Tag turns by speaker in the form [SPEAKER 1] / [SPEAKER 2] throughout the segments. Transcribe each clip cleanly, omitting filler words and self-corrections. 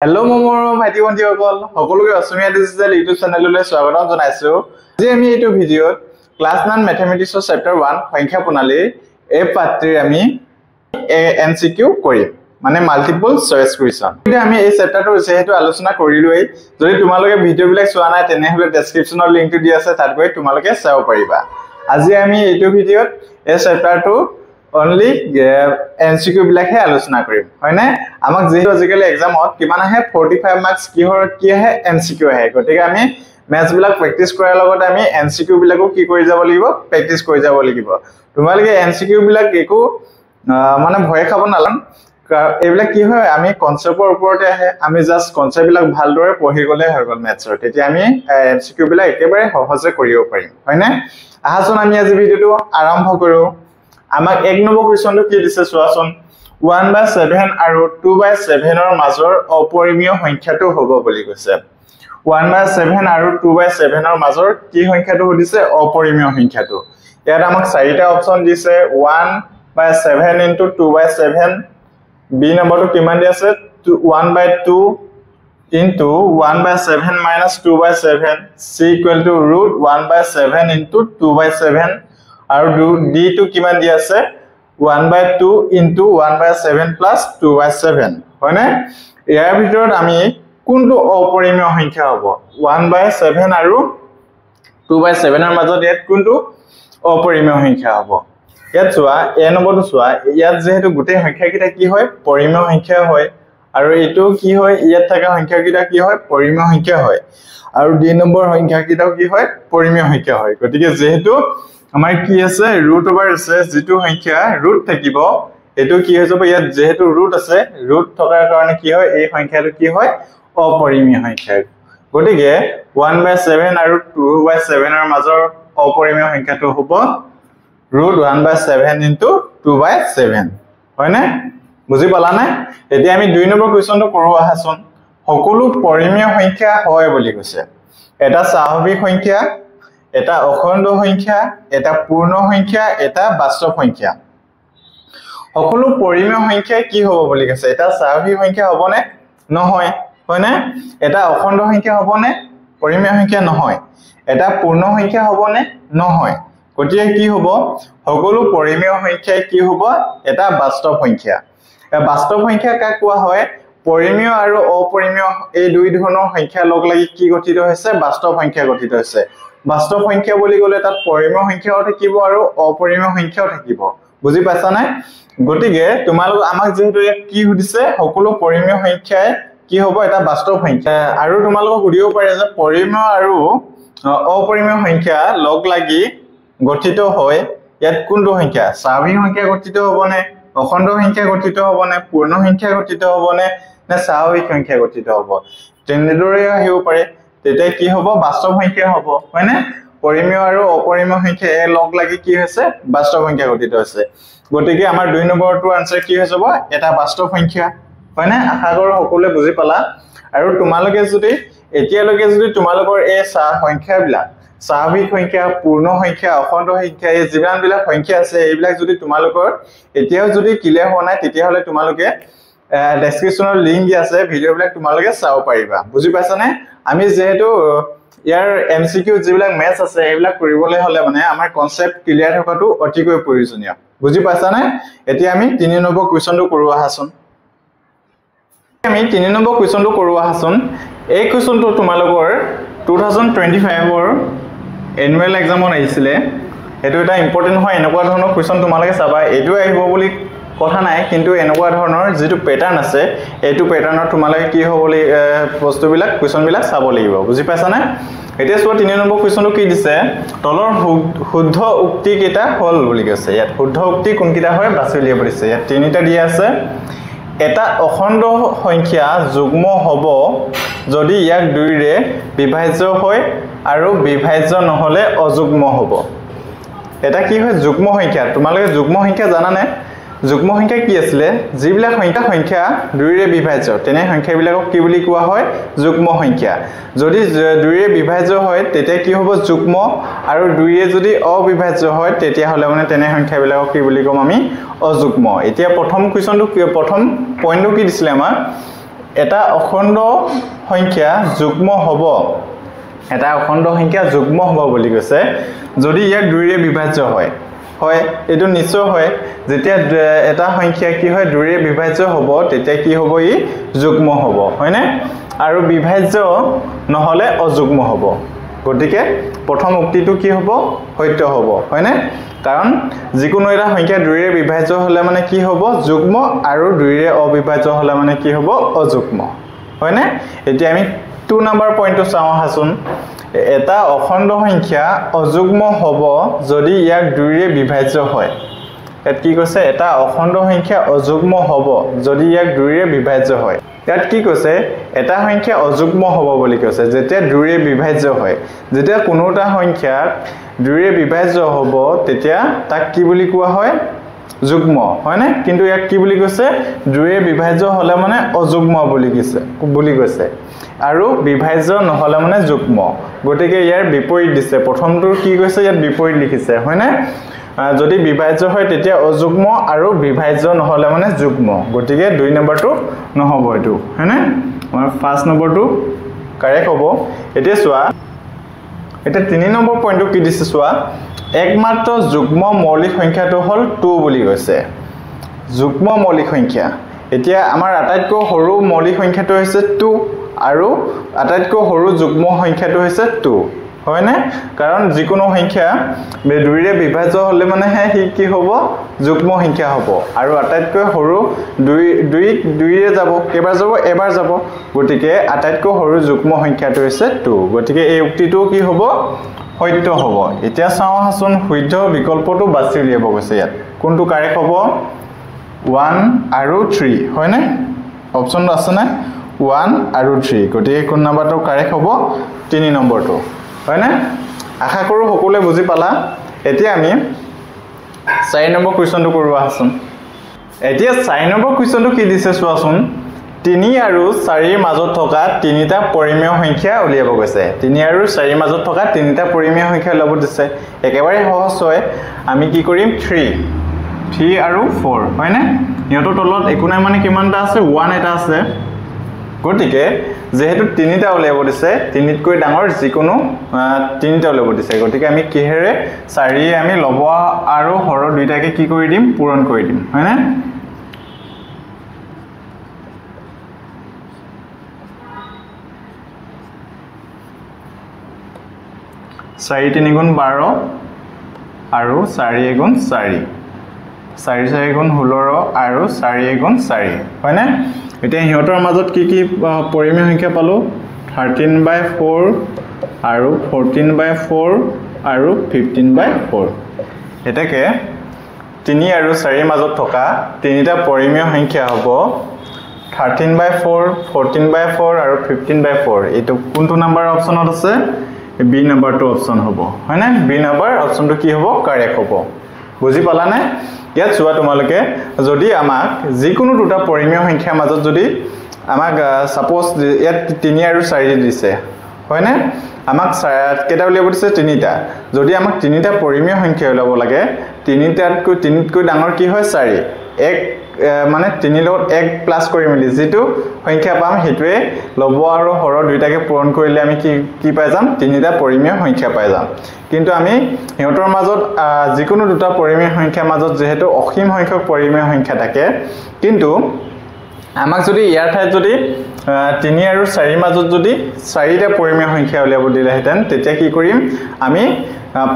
[SPEAKER 1] Hello' মোৰ ভাইটি ভণ্টিসকল সকলোকে অসমীয়া ডিজিটেল ইউটিউব চেনেললৈ স্বাগতম জনাইছো। আজি আমি এইটো ভিডিঅ'ত ক্লাছ 9 মেথমেটিক্সৰ চেপ্টাৰ 1 সংখ্যা প্ৰণালীৰ এই পাঠটিৰ আমি এমচিকিউ কৰিম মানে মাল্টিপল চয়েস কুৱেশ্যন। এতিয়া আমি এই চেপ্টাৰটো যেহেতু আলোচনা কৰিলোই, যদি তোমালোকে ভিডিঅ'বিলাক চোৱা নাই তেনেহলে ডেসক্ৰিপচনৰ লিংকটো দি আছে, তাত গৈ তোমালোকে চাব পাৰিবা। আজি আমি এইটো ভিডিঅ'ত এই চেপ্টাৰটো only এমচিকিউ বিলাকহে আলোচনা কৰিম, হয়নে? আমাক যেহেতু আজিকালি এক্সামত কিমান আহে 45 মাৰ্কস কি আহে এমচিকিউ আহে, গতিকে আমি ম্যাথছ বিলাক প্ৰেক্টিস কৰাৰ লগত আমি এমচিকিউ বিলাকো কি কৰি যাব লাগিব, প্ৰেক্টিস কৰি যাব লাগিব। তোমালোকে এমচিকিউ বিলাক একো মানে ভয় খাব নালাগে, এইবিলাক কি হয় আমি কনসেপ্টৰ ওপৰতে আহে, আমি জাস্ট কনসেপ্ট বিলাক ভালদৰে পঢ়ি গলে হৈ গল ম্যাথছৰ, তেতিয়া আমি এমচিকিউ বিলাক একেবাৰে সহজে কৰিব পাৰিম, হয়নে? আহাচোন আমি আজি ভিডিঅটো আৰম্ভ কৰো। আমাক এক নম্বৰ কোৱেশ্যনটো কি দিছে চোৱাচোন। 1/7 আৰু 2/7 ৰ মাজৰ অপৰিমেয় সংখ্যাটো হ'ব বুলি কৈছে। 1/7 আৰু 2/7 ৰ মাজৰ কি সংখ্যাটো সুধিছে? অপৰিমেয় সংখ্যাটো। ইয়াত আমাক চাৰিটা অপচন দিছে, 1/7 * 2/7, বি নম্বৰটো কিমান দি আছে 1/2 into 1/7 minus 2/7, c equal to root 1/7 into 2/7, আৰু d টো কিমান দি আছে 1/2 into 1/7 plus 2/7, হয়নে? ইয়াৰ ভিতৰত আমি কোনটো অপৰিমেয় সংখ্যা হ'ব? 1/7 আৰু 2/7 ৰ মাজত ইয়াত কোনটো অপৰিমেয় সংখ্যা হ'ব? ইয়াত চোৱা এ নম্বৰটো চোৱা, ইয়াত যেহেতু গোটেই সংখ্যাকেইটা কি হয় পৰিমেয় সংখ্যা হয়, আৰু এইটো কি হয় ইয়াত থকা সংখ্যাকেইটা কি হয় পৰিমেয় সংখ্যা হয়, আৰু ডি নম্বৰ সংখ্যাকেইটাও কি হয় পৰিমেয় সংখ্যা হয়। গতিকে যেহেতু আমাৰ কি আছে ৰুট ওভাৰ আছে, যেটো সংখ্যা ৰুট থাকিব এটো কি হৈ যাব, ইয়াত যেহেতু ৰুট আছে, ৰুট থকাৰ কাৰণে কি হয় এই সংখ্যাটো কি হয় অপৰিমেয় সংখ্যা। গতিকে 1/7 আৰু 2/7 ৰ মাজৰ অপৰিমেয় সংখ্যাটো হ'ব root 1/7 into 2/7, হয়নে? বুজি পালা নাই? এতিয়া আমি 2 নম্বৰ কোৱেশ্যনটো কৰো আহাচোন। সকলো পৰিমেয় সংখ্যা হয় বুলি কৈছে। এটা স্বাভাৱিক সংখ্যা, এটা অখণ্ড সংখ্যা, এটা পূৰ্ণ সংখ্যা, এটা বাস্তৱ সংখ্যা। সকলো পৰিমেয় সংখ্যা কি হ'ব বুলি কৈছে? এটা স্বাভাৱিক সংখ্যা হ'বনে? নহয়, হয়নে? এটা অখণ্ড সংখ্যা হ'বনে? পৰিমেয় সংখ্যা নহয়। এটা পূৰ্ণ সংখ্যা হ'বনে? নহয়। গতিকে কি হ'ব সকলো পৰিমেয় সংখ্যাই কি হ'ব এটা বাস্তৱ সংখ্যা। বাস্তৱ সংখ্যা কাক কোৱা হয়? পৰিমেয় আৰু অপৰিমেয় এই দুই ধৰণৰ সংখ্যা লগ লাগি কি গঠিত হৈছে বাস্তৱ সংখ্যা গঠিত হৈছে। বাস্তৱ সংখ্যা বুলি ক'লে তাত পৰিমেয় সংখ্যাও থাকিব আৰু অপৰিমেয় সংখ্যাও থাকিব, বুজি পাইছা নাই? গতিকে তোমালোক আমাক যেহেতু কি সুধিছে সকলো পৰিমেয় সংখ্যাই কি হ'ব এটা বাস্তৱ সংখ্যা, আৰু তোমালোকক সুধিব পাৰে যে পৰিমেয় আৰু অপৰিমেয় সংখ্যা লগ লাগি গঠিত হয় ইয়াত কোনটো সংখ্যা? স্বাভাৱিক সংখ্যা গঠিত হ'বনে, অখণ্ড সংখ্যা গঠিত হ'বনে, পূৰ্ণ সংখ্যা গঠিত হ'বনে, নে স্বাভাৱিক সংখ্যা গঠিত হ'ব? তেনেদৰে আহিব পাৰে, তেতিয়া কি হ'ব বাস্তৱ সংখ্যা হ'ব, হয়নে? পৰিমেয় আৰু অপৰিমেয় সংখ্যা লগ লাগি কি হৈছে বাস্তৱ সংখ্যা গঠিত হৈছে। গতিকে আমাৰ 2 নম্বৰটো আনসাৰ কি হৈ যাব এটা বাস্তৱ সংখ্যা, হয়নে? আশা কৰো সকলোৱে বুজি পালা। আৰু তোমালোকে যদি এতিয়ালৈকে যদি তোমালোকৰ এই সংখ্যাবিলাক স্বাভাৱিক সংখ্যা, পূৰ্ণ সংখ্যা, অখণ্ড সংখ্যা এই যিমানবিলাক সংখ্যা আছে এইবিলাক যদি তোমালোকৰ এতিয়াও যদি ক্লিয়াৰ হোৱা নাই তেতিয়াহলে তোমালোকে ডেসক্ৰিপচনৰ লিংক দি আছে, ভিডিঅ'বিলাক তোমালোকে চাব পাৰিবা, বুজি পাইছানে? আমি যেহেতু ইয়াৰ এমচিকিউ যিবিলাক ম্যাথছ আছে এইবিলাক কৰিবলৈ হলে মানে আমাৰ কনসেপ্ট ক্লিয়াৰ থকাটো অতিকৈ প্ৰয়োজনীয়, বুজি পাইছানে? এতিয়া আমি 3 নম্বৰ কোৱেশ্যনটো কৰো আহাচোন। আমি 3 নম্বৰ কোৱেশ্যনটো কৰো আহাচোন। এই কোৱেশ্যনটো তোমালোকৰ 2025 ৰ এনুৱেল এক্সামত আহিছিলে। এটো এটা ইম্পৰ্টেন্ট হয়, এনেকুৱা ধৰণৰ কোৱেশ্যন তোমালোকে চাবা, এটো আহিব বুলি কথা নাই, কিন্তু এনেকুৱা ধৰণৰ যেটো প্যাটাৰ্ন আছে এটো প্যাটাৰ্নত তোমালোকে কি হ'বলি বস্তুবিলাক কোৱেশ্যনবিলাক চাব লাগিব, বুজি পাইছানে? এতিয়া চোৱা 3 নম্বৰ কোৱেশ্যনটো কি দিছে, তলৰ শুদ্ধ উক্তি কেইটা হল বুলি কৈছে। ইয়াত শুদ্ধ উক্তি কোন কেইটা হয় বাছি উলিয়াব দিছে। ইয়াত তিনিটা দিয়া আছে। এটা অখণ্ড সংখ্যা যুগ্ম হ'ব যদি ইয়াক 2 ৰে বিভাজ্য হয় আৰু বিভাজ্য নহলে অযুগ্ম হ'ব। এটা কি হয় যুগ্ম সংখ্যা, তোমালোকে যুগ্ম সংখ্যা জানানে? যুগ্ম সংখ্যা কি আছিলে? যিবিলাক সংখ্যা 2 ৰে বিভাজ্য তেনে সংখ্যাবিলাকক কি বুলি কোৱা হয় যুগ্ম সংখ্যা। যদি 2 ৰে বিভাজ্য হয় তেতিয়া কি হ'ব যুগ্ম, আৰু 2 ৰে যদি অবিভাজ্য হয় তেতিয়া হলে মানে তেনে সংখ্যাবিলাকক কি বুলি কম আমি অযুগ্ম। এতিয়া প্ৰথম কোৱেশ্যনটো প্ৰথম পইণ্টটো কি দিছিলে আমাৰ এটা অখণ্ড সংখ্যা যুগ্ম হ'ব এটা অখণ্ড সংখ্যা যুগ্ম হ'ব বুলি কৈছে যদি ইয়াক 2 ৰে বিভাজ্য হয় হয় এটো নিশ্চয় হয় যেতিয়া এটা সংখ্যা কি হয় 2 ৰে বিভাজ্য হ'ব তেতিয়া কি হ'ব ই যুগ্ম হ'ব হয়নে আৰু বিভাজ্য নহলে অযুগ্ম হ'ব গতিকে প্ৰথম উক্তিটো কি হ'ব সত্য হ'ব হয়নে কাৰণ যিকোনো এটা সংখ্যা 2 ৰে বিভাজ্য হলে মানে কি হ'ব যুগ্ম আৰু 2 ৰে অবিভাজ্য হলে মানে কি হ'ব অযুগ্ম হয়নে এতিয়া আমি 2 নম্বৰ পইণ্টটো চাওঁ হাসুন এটা অখণ্ড সংখ্যা অযুগ্ম হ'ব যদি ইয়াক 2 ৰে বিভাজ্য হয় ইয়াত কি কৈছে এটা অখণ্ড সংখ্যা অযুগ্ম হ'ব যদি ইয়াক 2 ৰে বিভাজ্য হয় ইয়াত কি কৈছে এটা সংখ্যা অযুগ্ম হ'ব বুলি কৈছে যেতিয়া 2 ৰে বিভাজ্য হয় যেতিয়া কোনোটা সংখ্যা 2 ৰে বিভাজ্য হ'ব তেতিয়া তাক কি বুলি কোৱা হয় যুগ্ম হয়নে কিন্তু ইয়াক কি বুলি কৈছে 2 ৰে বিভাজ্য হলে মানে অযুগ্ম বুলি কৈছে আৰু বিভাজ্য নহলে মানে যুগ্ম গতিকে ইয়াৰ বিপৰীত দিছে প্ৰথমটো কি কৈছে ইয়াত বিপৰীত লিখিছে হয়নে যদি বিভাজ্য হয় তেতিয়া অযুগ্ম আৰু বিভাজ্য নহলে মানে যুগ্ম গতিকে 2 নম্বৰটো নহব এটো হয়নে আমাৰ ফাৰ্স্ট নম্বৰটো কাৰেক্ট হ'ব এতিয়া চোৱা এটা 3 নম্বৰ পইণ্টটো কি দিছে চোৱা একমাত্ৰ যুগ্ম মৌলিক সংখ্যাটো হল 2 বুলি কৈছে যুগ্ম মৌলিক সংখ্যা এতিয়া আমাৰ আটাইতকৈ সৰু মৌলিক সংখ্যাটো হৈছে 2 আৰু আটাইতকৈ সৰু যুগ্ম সংখ্যাটো হৈছে 2 হয়নে কাৰণ যিকোনো সংখ্যা 2 ৰে বিভাজ্য হলে মানে হে কি হ'ব যুগ্ম সংখ্যা হ'ব আৰু আটাইতকৈ সৰু 2 ৰে যাব এবাৰ যাব গতিকে আটাইতকৈ সৰু যুগ্ম সংখ্যাটো হৈছে 2 গতিকে এই উক্তিটো কি হ'ব সত্য হ'ব এতিয়া চাওঁ হাসুন শুদ্ধ বিকল্পটো বাছি উলিয়াব কৈছে ইয়াত কোনটো কাৰেক্ট হ'ব 1 আৰু 3 হয়নে অপচন আছে না 1 আৰু 3 গতিকে কোন নম্বৰটো কাৰেক্ট হ'ব 3 নম্বৰটো হয়নে আশা কৰো সকলোৱে বুজি পালা এতিয়া আমি 4 নম্বৰ কোৱেশ্চনটো কৰো আহাচোন এতিয়া 4 নম্বৰ কোৱেশ্চনটো কি দিছে চোৱাচোন 3 আৰু 4 ৰ মাজত থকা তিনিটা পৰিমেয় সংখ্যা উলিয়াব গৈছে 3 আৰু 4 ৰ মাজত থকা তিনিটা পৰিমেয় সংখ্যা উলিয়াব দিছে একেবাৰে সহজ হয় আমি কি কৰিম 3 আৰু 4 হয়নে ইহঁতৰ তলত একো নাই মানে কিমানটা আছে 1 এটা আছে গতিকে যেহেতু তিনিটা উলিয়াব দিছে তিনিতকৈ ডাঙৰ যিকোনো তিনিটা উলিয়াব দিছে গতিকে আমি কিহেৰে 4 আমি লব আৰু হৰ দুইটাকে কি কৰি দিম পূৰণ কৰি দিম হয়নে 4 3 গুণ 12 আৰু 4 গুণ 4 4 4 গুণ 16 আৰু 4 গুণ 4 হয়নে এতিয়া হিহঁতৰ মাজত কি পৰিমেয় সংখ্যা পালো 13/4 আৰু 14/4 আৰু 15/4 এটাকে 3 আৰু 4 ৰ মাজত থকা তিনিটা পৰিমেয় সংখ্যা হ'ব 13/4 14/4 আৰু 15/4 এটো কোনটো নম্বৰ অপচনত আছে বি নম্বৰটো অপচন হ'ব হয়নে বি নম্বৰ অপচনটো কি হ'ব কাৰেক্ট হ'ব বুজি পালা নে ইয়াত চোৱা তোমালোকে যদি আমাক যিকোনো দুটা পৰিমেয় সংখ্যাৰ মাজত যদি আমাক সাপোজ ইয়াত 3 আৰু 4 দিছে হয়নে আমাক কেটা উলিয়াব দিছে তিনিটা যদি আমাক তিনিটা পৰিমেয় সংখ্যা উলিয়াব লাগে তিনিতকৈ ডাঙৰ কি হয় 4 এক মানে 3 লগত 1 প্লাস কৰি মিলি যেটো সংখ্যা পাম হেতুৱে লব আৰু হৰ দুইটাকে পূৰণ কৰিলে আমি কি পাই যাম তিনিটা পৰিমেয় সংখ্যা পাই যাম কিন্তু আমি হেতৰ মাজত যিকোনো দুটা পৰিমেয় সংখ্যাৰ মাজত যেহেতু অসীম সংখ্যক পৰিমেয় সংখ্যা থাকে কিন্তু আমাক যদি ইয়াৰ ঠাইত যদি 3 আৰু 4 ৰ মাজত যদি 4টা পৰিমেয় সংখ্যা উলিয়াব দিলেহেতেন তেতিয়া কি কৰিম আমি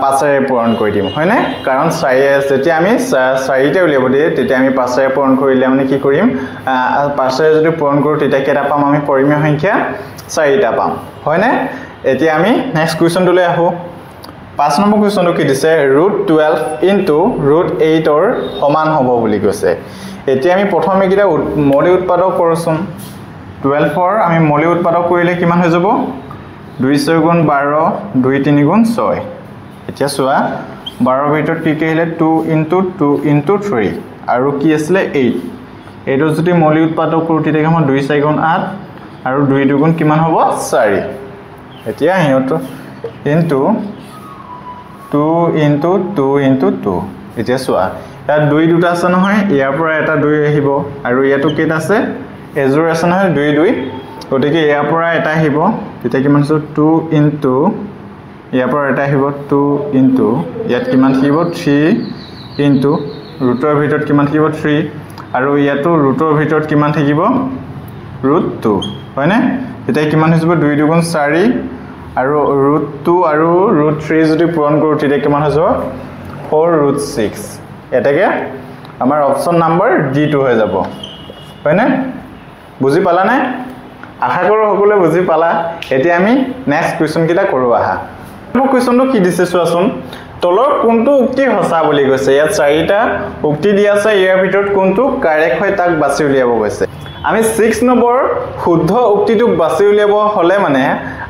[SPEAKER 1] 5ৰে পূৰণ কৰি দিম হয়নে কাৰণ 4 যেতিয়া আমি 4টা উলিয়াব দিয়ে তেতিয়া আমি 5ৰে পূৰণ কৰিলে মানে কি কৰিম 5ৰে যদি পূৰণ কৰো তেতিয়া কেটা পাম আমি পৰিমেয় সংখ্যা 4টা পাম হয়নে এতিয়া আমি নেক্সট কোৱেশ্চনটো আহো 5 নম্বৰ কোৱেশ্চনটো কি দিছে √12 * √8 ৰ সমান হ'ব বুলি কৈছে এতিয়া আমি প্ৰথমে কিটা মৌলিক উৎপাদক কৰছম 12 ৰ আমি মৌলিক উৎপাদক কৰিলে কিমান হৈ যাব 2 6 গুণ 12 2 3 গুণ 6 এতিয়া চোৱা 12 ভিতৰত কি আহিলে 2 * 2 * 3 আৰু কি আছিল 8 এটো যদি মৌলিক উৎপাদক কৰো তেতিয়া আমাৰ 2 4 গুণ 8 আৰু 2 2 গুণ কিমান হ'ব 4 এতিয়া হিয়ত ইনটু 2 * 2 * 2 এতিয়া চোৱা তাত 2 দুটা আছে নহয় ইয়াৰ পৰা এটা 2 আহিব আৰু ইয়াটো কেটা আছে এজোৰ আছে নহয় 2 2 গতিকে ইয়াৰ পৰা এটা আহিব তেতিয়া কিমান আছে 2 ইনটু ইয়াৰ পৰা এটা আহিব 2 ইনটু ইয়াত কিমান থাকিব 3 ইনটু ৰুটৰ ভিতৰত কিমান থাকিব 3 আৰু ইয়াতো ৰুটৰ ভিতৰত কিমান থাকিব √2 হয়নে তেতিয়া কিমান হৈ যাব 2 2 4 আৰু √2 আৰু √3 যদি পূৰণ কৰো তেতিয়া কিমান হৈ যাব 4√6 এটাকে আমাৰ অপচন নম্বৰ D2 হৈ যাব হয়নে বুজি পালা নে আশা কৰো সকলোৱে বুজি পালা এতিয়া আমি নেক্সট কোৱেশ্চন কিটা কৰো আহা কোৱেশ্চনটো কি দিছে চোৱাচোন তলৰ কোনটো উক্তি হসা বুলি কৈছে ইয়াত চাৰিটা উক্তি দিয়া আছে ইয়াৰ ভিতৰত কোনটো কাৰেক্ট হয় তাক বাছি উলিয়াব কৈছে আমি 6 নম্বৰ শুদ্ধ উক্তিটো বাছি উলিয়াব হলে মানে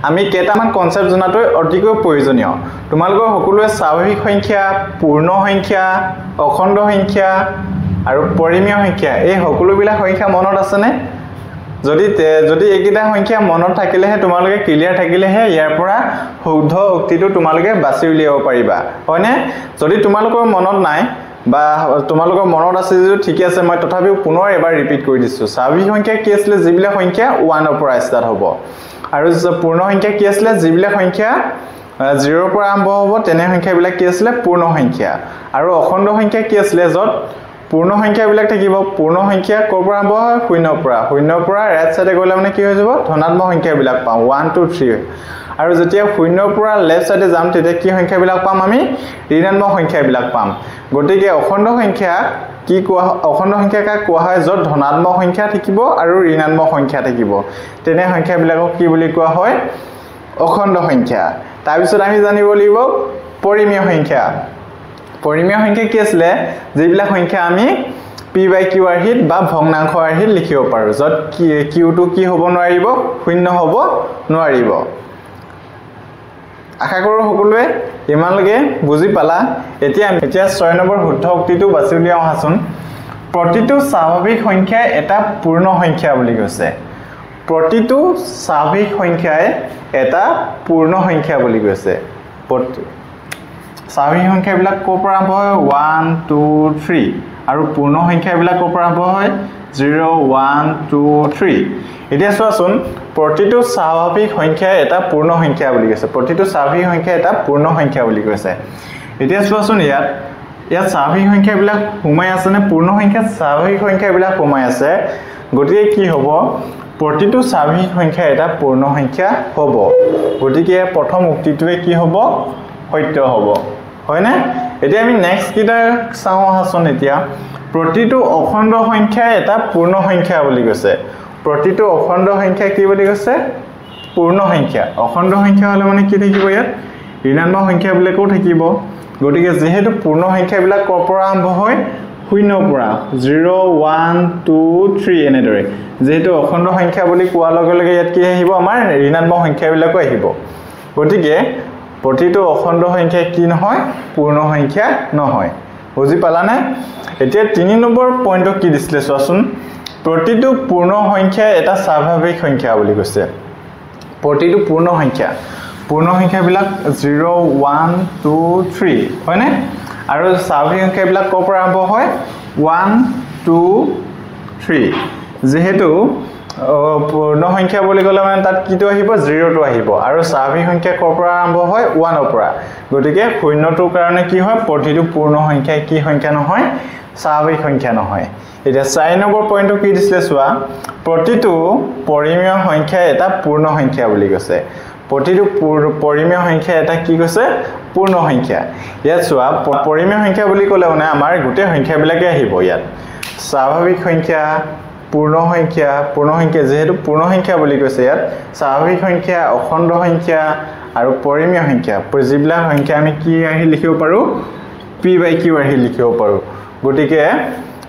[SPEAKER 1] আমি কেইটামান কনসেপ্ট জনাটো অতিকৈ প্ৰয়োজনীয় তোমালোকৰ সকলোৱে স্বাভাৱিক সংখ্যা পূৰ্ণ সংখ্যা অখণ্ড সংখ্যা আৰু পৰিমেয় সংখ্যা এই সকলোবিলাক সংখ্যা মনত আছে নে যদি এইকেইটা সংখ্যা মনত থাকিলেহে তোমালোকে ক্লিয়াৰ থাকিলেহে ইয়াৰ পৰা শুদ্ধ উক্তিটো তোমালোকে বাছি উলিয়াব পাৰিবা হয়নে যদি তোমালোকৰ মনত নাই বা তোমালোকৰ মনত আছে যে ঠিক আছে মই তথাপিও পুনৰ এবাৰ ৰিপিট কৰি দিছো স্বাভাৱিক সংখ্যা কি আছিল যিবিলাক সংখ্যা 1 ৰ পৰা ষ্টাৰ্ট হ'ব আৰু পূৰ্ণ সংখ্যা কি আছিল যিবিলাক সংখ্যা 0 ৰ পৰা আৰম্ভ হ'ব তেনে সংখ্যাবিলাক কি আছিল পূৰ্ণ সংখ্যা আৰু অখণ্ড সংখ্যা কি আছিল যত পূৰ্ণ সংখ্যাবিলাক থাকিব পূৰ্ণ সংখ্যা কৰ পৰা আৰম্ভ হয় 0 পৰা ৰাইট সাইডে গলে মানে কি হৈ যাব ধনাত্মক সংখ্যাবিলাক পাম 1 2 3 আৰু যেতিয়া 0 পৰা লেফট সাইডে যাম তেতিয়া কি সংখ্যাবিলাক পাম আমি ঋণাত্মক সংখ্যাবিলাক পাম গতিকে অখণ্ড সংখ্যা কি কোৱা অখণ্ড সংখ্যা কাক কোৱা হয় যত ধনাত্মক সংখ্যা থাকিব আৰু ঋণাত্মক সংখ্যা থাকিব তেনে সংখ্যাবিলাকক কি বুলি কোৱা হয় অখণ্ড সংখ্যা তাৰ পিছত আমি জানিব লাগিব পৰিমেয় সংখ্যা পৰিমেয় সংখ্যা কি আছিল যিবিলাক সংখ্যা আমি p/q আৰ্হিত বা ভগ্নাংশ আৰ্হিত লিখিব পাৰো যত q2 কি হ'ব নোৱাৰিব শূন্য হ'ব নোৱাৰিব আশা কৰো সকলোৱে ইমানলৈকে বুজি পালা এতিয়া 6 নম্বৰ শুদ্ধ উক্তিটো বাছি উলিয়াও আহাচোন প্ৰতিটো স্বাভাৱিক সংখ্যা এটা পূৰ্ণ সংখ্যা বুলি কৈছে প্ৰতিটো স্বাভাৱিক সংখ্যাই এটা পূৰ্ণ সংখ্যা বুলি কৈছে স্বাভাৱিক সংখ্যাবিলাক কৰ পৰা আৰম্ভ হয় 1 2 3 আৰু পূৰ্ণ সংখ্যাবিলাক কৰ পৰা আৰম্ভ হয় 0 1 2 3 এতিয়া চোৱাচোন প্ৰতিটো স্বাভাৱিক সংখ্যা এটা পূৰ্ণ সংখ্যা বুলি কৈছে প্ৰতিটো স্বাভাৱিক সংখ্যা এটা পূৰ্ণ সংখ্যা বুলি কৈছে এতিয়া চোৱাচোন ইয়াত স্বাভাৱিক সংখ্যাবিলাক সোমাই আছে নে পূৰ্ণ সংখ্যাত স্বাভাৱিক সংখ্যাবিলাক সোমাই আছে গতিকে কি হ'ব প্ৰতিটো স্বাভাৱিক সংখ্যা এটা পূৰ্ণ সংখ্যা হ'ব গতিকে প্ৰথম উক্তিটোৱে কি হ'ব সত্য হ'ব হয়নে এতিয়া আমি নেক্সট কিটা চাওঁ আহাচোন এতিয়া প্ৰতিটো অখণ্ড সংখ্যা এটা পূৰ্ণ সংখ্যা বুলি কৈছে প্ৰতিটো অখণ্ড সংখ্যা কি বুলি কৈছে পূৰ্ণ সংখ্যা অখণ্ড সংখ্যা হলে মানে কি থাকিব ইয়াত ঋণাত্মক সংখ্যাবিলাকও থাকিব গতিকে যেহেতু পূৰ্ণ সংখ্যাবিলাক কৰ পৰা আৰম্ভ হয় 0 পৰা 0 1 2 3 এনেদৰে যেহেতু অখণ্ড সংখ্যা বুলি কোৱাৰ লগে লগে ইয়াত কি আহিব আমাৰ ঋণাত্মক সংখ্যাবিলাকও আহিব গতিকে প্ৰতিটো অখণ্ড সংখ্যা কি নহয় পূৰ্ণ সংখ্যা নহয় বুজি পালানে এতিয়া 3 নম্বৰ পইণ্টটো কি দিছিলে চোৱাচোন প্ৰতিটো পূৰ্ণ সংখ্যা এটা স্বাভাৱিক সংখ্যা বুলি কৈছে প্ৰতিটো পূৰ্ণ সংখ্যাবিলাক 0 1 2 3 হয়নে আৰু স্বাভাৱিক সংখ্যাবিলাক কৰ পৰা আৰম্ভ হয় 1 2 3 যেহেতু পূৰ্ণ সংখ্যা বুলি ক'লে মানে তাত কিটো আহিব 0 টো আহিব আৰু স্বাভাৱিক সংখ্যা কৰ পৰা আৰম্ভ হয় 1 ৰ পৰা গতিকে 0 টোৰ কাৰণে কি হয় প্ৰতিটো পূৰ্ণ সংখ্যা কি সংখ্যা নহয় স্বাভাৱিক সংখ্যা নহয় এতিয়া 4 নম্বৰ পইণ্টটো কি দিছিলে চোৱা প্ৰতিটো পৰিমেয় সংখ্যা এটা পূৰ্ণ সংখ্যা বুলি কৈছে প্ৰতিটো পৰিমেয় সংখ্যা এটা কি কৈছে পূৰ্ণ সংখ্যা ইয়াত চোৱা পৰিমেয় সংখ্যা বুলি ক'লে মানে আমাৰ গোটেই সংখ্যাবিলাকে আহিব ইয়াত স্বাভাৱিক সংখ্যা পূৰ্ণ সংখ্যা যেহেতু পূৰ্ণ সংখ্যা বুলি কৈছে ইয়াত স্বাভাৱিক সংখ্যা অখণ্ড সংখ্যা আৰু পৰিমেয় সংখ্যা যিবিলাক সংখ্যা আমি কি আহি লিখিব পাৰো p/q আহি লিখিব পাৰো গতিকে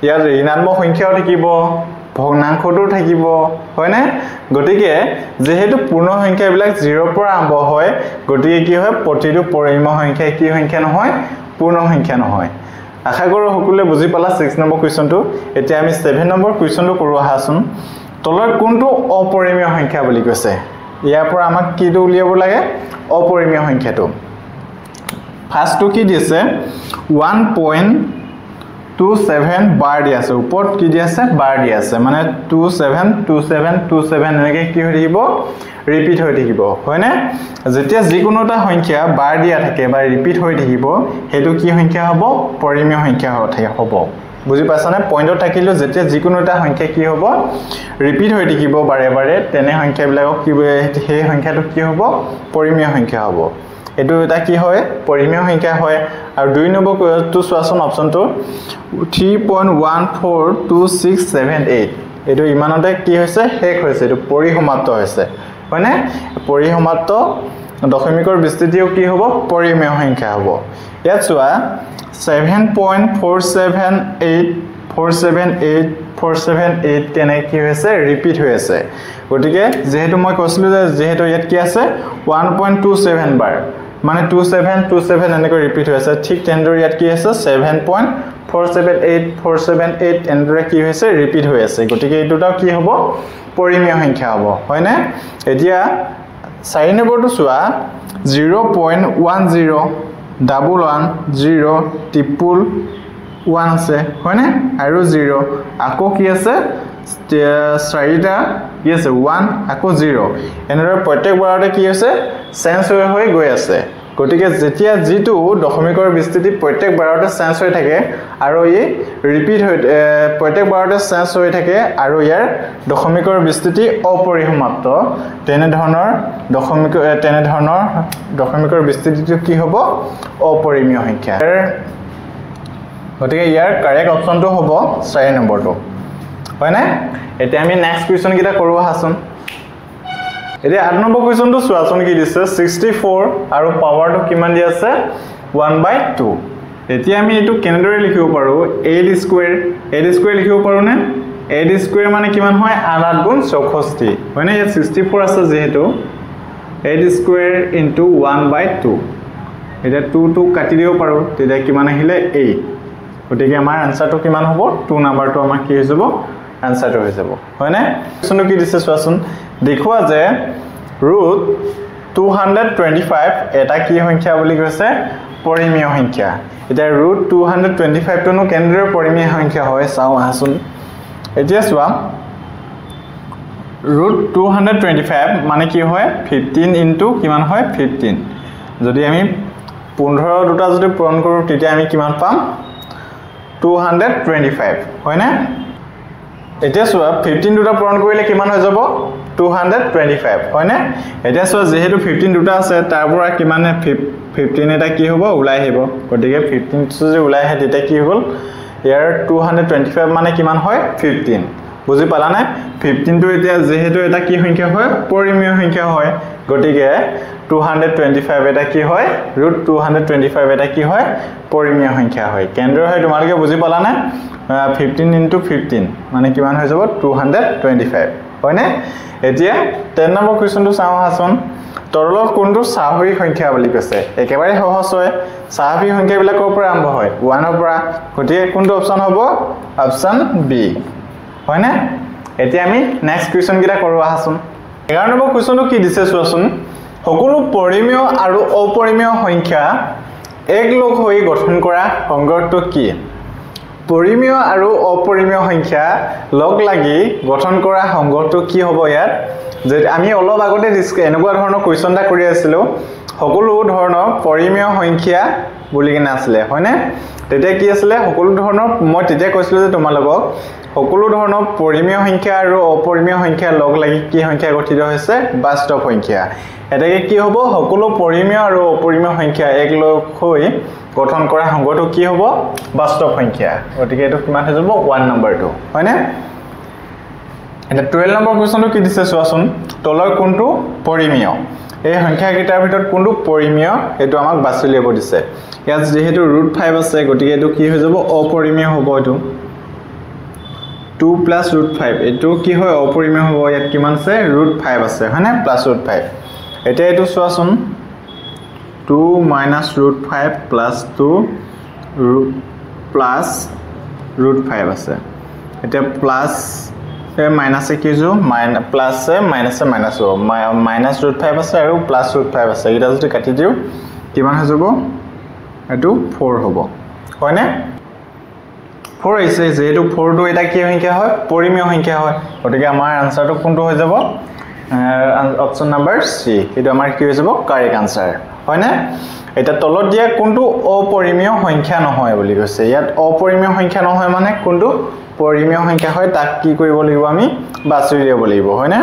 [SPEAKER 1] ইয়াত ঋণাত্মক সংখ্যাও থাকিব ভগ্নাংশটো থাকিব হয়নে গতিকে যেহেতু পূৰ্ণ সংখ্যাবিলাক 0 পৰা আৰম্ভ হয় গতিকে কি হয় প্ৰতিটো পৰিমেয় সংখ্যা কি সংখ্যা নহয় পূৰ্ণ সংখ্যা নহয় আশা কৰো সকলোৱে বুজি পালা 6 নম্বৰ কোৱেশ্চনটো এতিয়া আমি 7 নম্বৰ কোৱেশ্চনটো কৰো আহাচোন তলৰ কোনটো অপৰিমেয় সংখ্যা বুলি কৈছে ইয়াৰ পৰা আমাক কিটো উলিয়াব লাগে অপৰিমেয় সংখ্যাটো ফাৰ্ষ্টটো কি দিছে 1.1 27 বাৰ দি আছে ওপৰত কি দি আছে বাৰ দি আছে মানে 27 27 27 এনেকৈ কি হৈ থাকিব ৰিপিট হৈ থাকিব হয়নে যেতিয়া যিকোনোটা সংখ্যা বাৰ দিয়া থাকে বা ৰিপিট হৈ থাকিব হেতু কি সংখ্যা হ'ব পৰিমেয় সংখ্যা হ'ব বুজি পাছানে পইণ্টত থাকিলো যেতিয়া যিকোনোটা সংখ্যা কি হ'ব ৰিপিট হৈ থাকিব বাৰে বাৰে তেনে সংখ্যাবিলাকক কি সেই সংখ্যাটো কি হ'ব পৰিমেয় সংখ্যা হ'ব এটো এটা কি হয় পৰিমেয় সংখ্যা হয় আৰু 2 নম্বৰটো চোৱাচোন অপচনটো 3.142678 এটো ইমানতে কি হৈছে শেষ হৈছে এটো পৰিসমাপ্ত হৈছে হয়নে পৰিসমাপ্ত দশমিকৰ বিস্তৃতিও কি হ'ব পৰিমেয় সংখ্যা হ'ব ইয়াত চোৱা 7.478478 তেনে কি হৈছে ৰিপিট হৈ আছে গতিকে যেহেতু মই কৈছিলো যে যেহেতু ইয়াত কি আছে 1.27 বাৰ মানে 27 এনেকৈ ৰিপিট হৈ আছে ঠিক তেনেদৰে ইয়াত কি আছে 7.478478 এনেদৰে কি হৈছে ৰিপিট হৈ আছে গতিকে এইটোটাও কি হ'ব পৰিমেয় সংখ্যা হ'ব হয়নে এতিয়া 4 নম্বৰটো চোৱা 0.111011 আছে হয়নে আৰু 0 আকৌ কি আছে চাৰিটা কি আছে 1 আকৌ 0 এনেদৰে প্ৰত্যেক বাৰতে কি আছে চেঞ্জ হৈ গৈ আছে গতিকে যেতিয়া যিটো দশমিকৰ বিস্তৃতি প্ৰত্যেক বাৰতে চেঞ্জ হৈ থাকে আৰু ই ৰিপিট হৈ প্ৰত্যেক বাৰতে চেঞ্জ হৈ থাকে আৰু ইয়াৰ দশমিকৰ বিস্তৃতি অপৰিসমাপ্ত তেনে ধৰণৰ দশমিকৰ বিস্তৃতিটো কি হ'ব অপৰিমেয় সংখ্যা গতিকে ইয়াৰ কাৰেক্ট অপচনটো হ'ব 4 নম্বৰটো হয়নে এতিয়া আমি নেক্সট কোৱেশ্চন কিটা কৰো আহাচোন এতিয়া 8 নম্বৰ কোৱেশ্চনটো চোৱাচোন কি দিছে 64 আৰু পাৱাৰটো কিমান দি আছে 1/2 এতিয়া আমি এটো কেনেদৰে লিখিব পাৰো 8 স্কয়াৰ লিখিব পাৰো নে 8 স্কয়াৰ মানে কিমান হয় 8 গুণ 64 হয়নে ইয়াত 64 আছে যেহেতু 8 স্কয়াৰ ইনটু 1/2 এটা 2 কাটি দিব পাৰো তেতিয়া কিমান আহিলে 8 গতিকে আমাৰ আনসাৰটো কিমান হ'ব 2 নম্বৰটো আমাৰ কি হৈ যাব আনসাৰটো হৈ যাব হয়নে কোৱেশ্চনটো কি দিছে চোৱাচোন দেখুৱা যে √225 এটা কি সংখ্যা বুলি কৈছে পৰিমেয় সংখ্যা এটা √225 টোনো কেন্দ্ৰৰ পৰিমেয় সংখ্যা হয় চাও আহাচোন এতিয়া চোৱা √225 মানে কি হয় 15 ইনটু কিমান হয় 15 যদি আমি 15 দুটা যদি পূৰণ কৰো তেতিয়া আমি কিমান পাম 225 হয়নে এতিয়া চোৱা 15 দুটা পূৰণ কৰিলে কিমান হৈ যাব 225 হয়নে এতিয়া চোৱা যেহেতু 15 দুটা আছে তাৰ পৰা কিমান 15 এটা কি হ'ব ওলাই আহিব গতিকে 15 যদি ওলাই আহে তেতিয়া কি হ'ল ইয়াৰ 225 মানে কিমান হয় 15 বুজি পালা না 15 টো এতিয়া যেহেতু এটা কি সংখ্যা হয় পৰিমেয় সংখ্যা হয় গতিকে 225 এটা কি হয় √225 এটা কি হয় পৰিমেয় সংখ্যা হয় কেন্দ্ৰ হয় তোমালোকে বুজি পালা না 15 into 15 মানে কিমান হৈ যাব 225 হয়নে এতিয়া 10 নম্বৰ কোৱেশ্চনটো চাও হাসন তৰলৰ কোনটো স্বাভাৱিক সংখ্যা বুলি কৈছে একেবাৰে সহজ হয় স্বাভাৱিক সংখ্যাবিলাকৰ পৰা আৰম্ভ হয় 1 ৰ পৰা গতিকে কোনটো অপচন হ'ব অপচন বি হয়নে এতিয়া আমি নেক্সট কোৱেশ্চন কিটা কৰো আহাচোন 11 নম্বৰ কোৱেশ্চনটো কি দিছে চোৱাচোন সকলো পৰিমেয় আৰু অপৰিমেয় সংখ্যা এক লগ হৈ গঠন কৰা সংগ্ৰহটো কি পৰিমেয় আৰু অপৰিমেয় সংখ্যা লগ লাগি গঠন কৰা সংগ্ৰহটো কি হ'ব ইয়াত যে আমি অলপ আগতে এনেকুৱা ধৰণৰ কোৱেশ্চন এটা কৰি আছিল সকলো ধৰণৰ পৰিমেয় সংখ্যা বুলি কিনে আছিল হয়নে তেতিয়া কি আছিল সকলো ধৰণৰ মই তেতিয়া কৈছিল যে তোমালোকক সকলো ধৰণৰ পৰিমেয় সংখ্যা আৰু অপৰিমেয় সংখ্যা লগ লাগি কি সংখ্যা গঠিত হৈছে বাস্তৱ সংখ্যা এটাকে কি হ'ব সকলো পৰিমেয় আৰু অপৰিমেয় সংখ্যা এক লগ হৈ গঠন কৰা সংগ্ৰহটো কি হ'ব বাস্তৱ সংখ্যা গতিকে এটো কিমান হৈ যাব 1 নম্বৰটো হয়নে এটা 12 নম্বৰ কোৱেশ্চনটো কি দিছে চোৱাচোন তলৰ কোনটো পৰিমেয় এই সংখ্যা কিটাৰ ভিতৰত কোনটো পৰিমেয় এটো আমাক বাছি লিব দিছে ইয়াত যেহেতু √5 আছে গতিকে এটো কি হৈ যাব অপৰিমেয় হ'ব এটো 2 + √5 এটো কি হয় অপৰিমেয় হ'ব ইয়াত কিমান আছে √5 আছে হয়নে +√5 এটা এটো চোৱাচোন 2 - √5 + 2 + √5 আছে এটা প্লাস এ মাইনাস এ কি যো প্লাস এ মাইনাস এ মাইনাস হ'ব -√5 আছে আৰু +√5 আছে এটা যদি কাটি দিও কিমান হৈ যাব এটো 4 হ'ব হয়নে 4 আহিছে যেহেতু 4 টো এটা কি সংখ্যা হয় পৰিমেয় সংখ্যা হয় গতিকে আমাৰ আনসাৰটো কোনটো হৈ যাব অপচন নাম্বাৰ সি এটো আমাৰ কি হৈ যাব কাৰেক্ট আনসাৰ হয় না এটা তলত দিয়া কোনটো অপৰিমেয় সংখ্যা নহয় বুলি কৈছে ইয়াত অপৰিমেয় সংখ্যা নহয় মানে কোনটো পৰিমেয় সংখ্যা হয় তাক কি কৰিব লাগিব আমি বাছি দিব লাগিব হয় না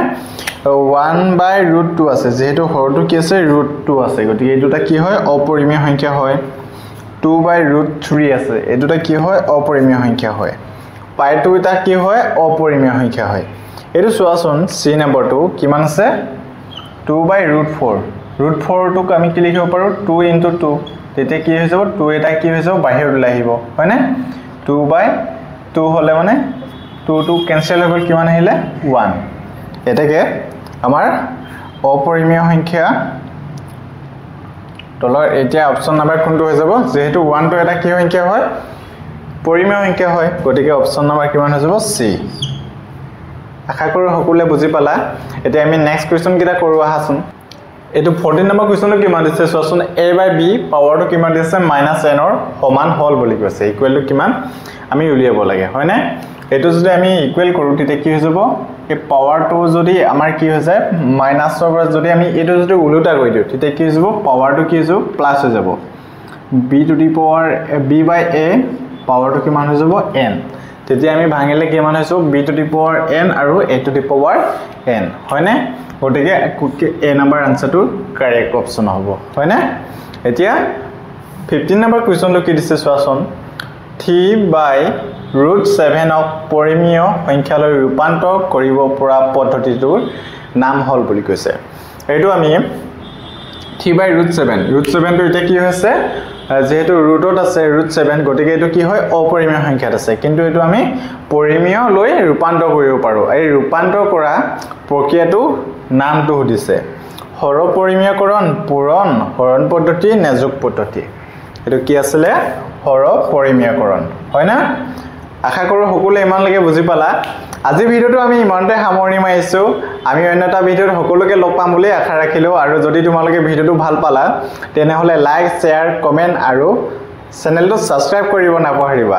[SPEAKER 1] 1/√2 আছে যেহেতু হৰটো কি আছে √2 আছে গতিকে এটোটা কি হয় অপৰিমেয় সংখ্যা হয় 2/√3 আছে এটোটা কি হয় অপৰিমেয় সংখ্যা হয় পাইটো এটা কি হয় অপৰিমেয় সংখ্যা হয় এটো চোৱাচোন সি নম্বৰটো কিমান আছে 2/√4 √4 টোক আমি কি লিখিব পাৰো 2 * 2 তেতে কি হৈ যাব 2 এটা কি হৈ যাব বাহিৰত ওলাই আহিব হয় না 2/2 হলে মানে 2 টো ক্যান্সেল হৈ গল কিমান আহিলে 1 এটাকে আমাৰ অপৰিমেয় সংখ্যা তলৰ এতিয়া অপচন নাম্বাৰ কোনটো হৈ যাব যেহেতু 1 টো এটা কি সংখ্যা হয় পৰিমেয় সংখ্যা হয় গতিকে অপচন নাম্বাৰ কিমান হৈ যাব সি আশা কৰো সকলোৱে বুজি পালা এতিয়া আমি নেক্সট কোৱেশ্চন কিটা কৰো আহাচোন এটো 14 নম্বৰ কোৱেশ্চনটো কিমান দিছে চোৱাচোন a/b পাৱাৰটো কিমান দিছে -n ৰ সমান হল বুলি কৈছে ইকুৱেল টু কিমান আমি উলিয়াব লাগে হয় না এটো যদি আমি ইকুৱেল কৰো তেতিয়া কি হৈ যাব এই পাৱাৰটো যদি আমাৰ কি হৈ যায় মাইনাসৰ পৰা যদি আমি এটো যদি উল্টা কৰি দিও তেতিয়া কি হৈ যাব পাৱাৰটো কি হৈ যাব প্লাস হৈ যাব b/a পাৱাৰটো কিমান হৈ যাব n তেতিয়া আমি ভাঙিলে কিমান হৈছে b/n আৰু a/n হয় না গতিকে a নম্বৰ আনসাৰটো কাৰেক্ট অপচন হ'ব হয় না এতিয়া 15 নম্বৰ কোৱেশ্চনটো কি দিছে চোৱাচোন 3/√7 ক পৰিমেয় সংখ্যালৈ ৰূপান্তৰ কৰিব পৰা পদ্ধতিটোৰ নাম হল বুলি কৈছে এইটো আমি 3/√7 √7 টো এটা কি হৈছে যেহেতু ৰুটত আছে √7 গতিকে এটো কি হয় অপৰিমেয় সংখ্যাত আছে কিন্তু এটো আমি পৰিমেয় লৈ ৰূপান্তৰ কৰিব পাৰো এই ৰূপান্তৰ কৰা প্ৰক্ৰিয়াটো নামটো দিছে হৰ পৰিমেয়কৰণ পূৰণ হৰণ পদ্ধতি নে যোগ পদ্ধতি এটো কি আছিল হৰ পৰিমেয়কৰণ হয় না আশা কৰো সকলোৱে ইমান লাগে বুজি পালা আজি ভিডিওটো আমি ইমানতে সামৰণি মাৰিছো আমি অন্য এটা ভিডিওত সকলোকে লগ পাম বুলি আশা ৰাখিলো আৰু যদি তোমালোকে ভিডিওটো ভাল পালা তেনে হলে লাইক শেয়াৰ কমেন্ট আৰু চেনেলটো সাবস্ক্ৰাইব কৰিব নাপাহৰিবা